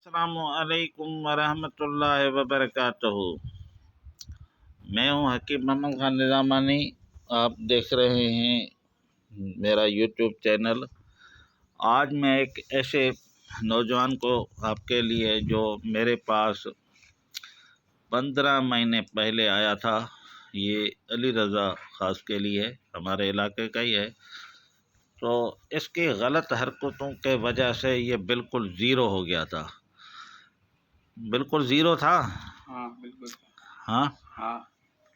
السلام علیکم ورحمۃ اللہ وبرکاتہ۔ میں ہوں حکیم محمد خان نظامانی۔ آپ دیکھ رہے ہیں میرا یوٹیوب چینل۔ آج میں ایک ایسے نوجوان کو آپ کے لیے جو میرے پاس 15 مہینے پہلے آیا تھا، یہ علی رضا خاص کے لیے ہمارے علاقے کا ہی ہے، تو اس کی غلط حرکتوں کے وجہ سے یہ بالکل زیرو ہو گیا تھا۔ بالکل زیرو تھا، ہاں بالکل، ہاں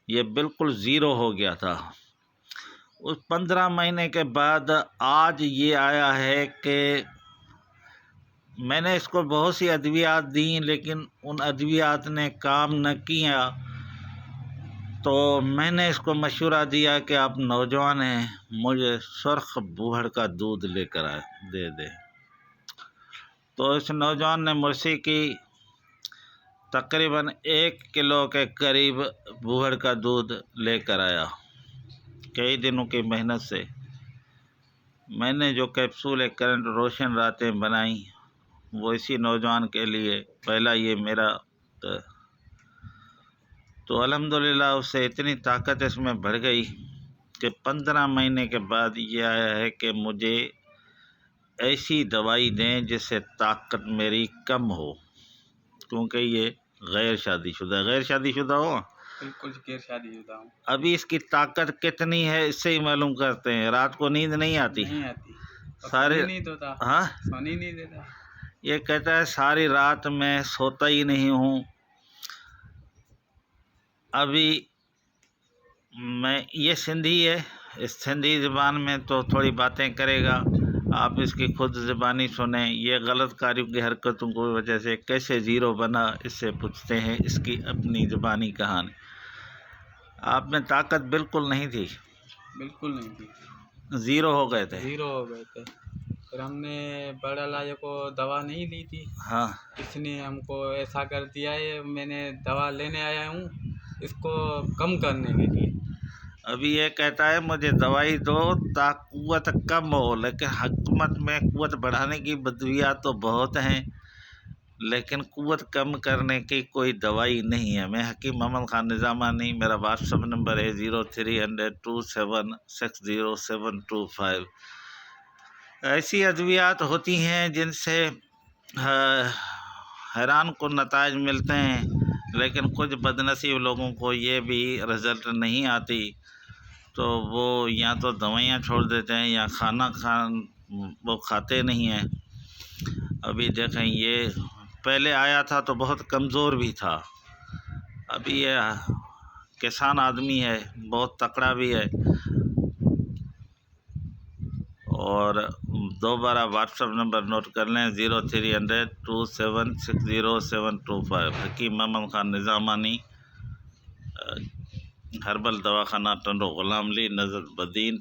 یہ بالکل زیرو ہو گیا تھا۔ اس 15 مہینے کے بعد آج یہ آیا ہے کہ میں نے اس کو بہت سی ادویات دیں، لیکن ان ادویات نے کام نہ کیا، تو میں نے اس کو مشورہ دیا کہ آپ نوجوان ہیں، مجھے سرخ بوہڑ کا دودھ لے کر دے دیں۔ تو اس نوجوان نے مجھ سے کی تقریباً 1 کلو کے قریب بوہڑ کا دودھ لے کر آیا۔ کئی دنوں کی محنت سے میں نے جو کیپسول کرنٹ روشن راتیں بنائیں، وہ اسی نوجوان کے لیے پہلا یہ میرا تو الحمدللہ اس سے اتنی طاقت اس میں بڑھ گئی کہ 15 مہینے کے بعد یہ آیا ہے کہ مجھے ایسی دوائی دیں جس سے طاقت میری کم ہو، کیونکہ یہ غیر شادی شدہ ہو۔ بالکل غیر شادی شدہ ہوں۔ ابھی اس کی طاقت کتنی ہے اس سے ہی معلوم کرتے ہیں۔ رات کو نیند نہیں آتی، سارے سونی نہیں دیتا۔ یہ کہتا ہے ساری رات میں سوتا ہی نہیں ہوں۔ ابھی میں یہ سندھی ہے، اس سندھی زبان میں تو تھوڑی باتیں کرے گا، آپ اس کی خود زبانی سنیں۔ یہ غلط کاریوں کی حرکتوں کی وجہ سے کیسے زیرو بنا، اس سے پوچھتے ہیں اس کی اپنی زبانی کہانی۔ آپ میں طاقت بالکل نہیں تھی، بالکل نہیں تھی، زیرو ہو گئے تھے۔ پھر ہم نے بڑا علاج کو دوا نہیں لی تھی، ہاں، اس نے ہم کو ایسا کر دیا ہے۔ میں نے دوا لینے آیا ہوں اس کو کم کرنے کے لیے۔ ابھی یہ کہتا ہے مجھے دوائی دو تاکہ قوت کم ہو، لیکن حکومت میں قوت بڑھانے کی ادویات تو بہت ہیں، لیکن قوت کم کرنے کی کوئی دوائی نہیں ہے۔ میں حکیم محمد خان نظامانی، میرا واٹس ایپ نمبر ہے 0300276025۔ ایسی ادویات ہوتی ہیں جن سے حیران کن نتائج ملتے ہیں، لیکن کچھ بد نصیب لوگوں کو یہ بھی رزلٹ نہیں آتی، تو وہ یا تو دوائیاں چھوڑ دیتے ہیں یا وہ کھاتے نہیں ہیں۔ ابھی دیکھیں یہ پہلے آیا تھا تو بہت کمزور بھی تھا، ابھی یہ کسان آدمی ہے، بہت تکڑا بھی ہے۔ اور دوبارہ واٹس ایپ نمبر نوٹ کر لیں 0300276025۔ حکیم محمد خان نظامانی، ہربل دواخانہ ٹنڈو غلام علی، نظر بدین،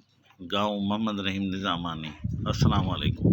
گاؤں محمد رحیم نظامانی۔ السلام علیکم۔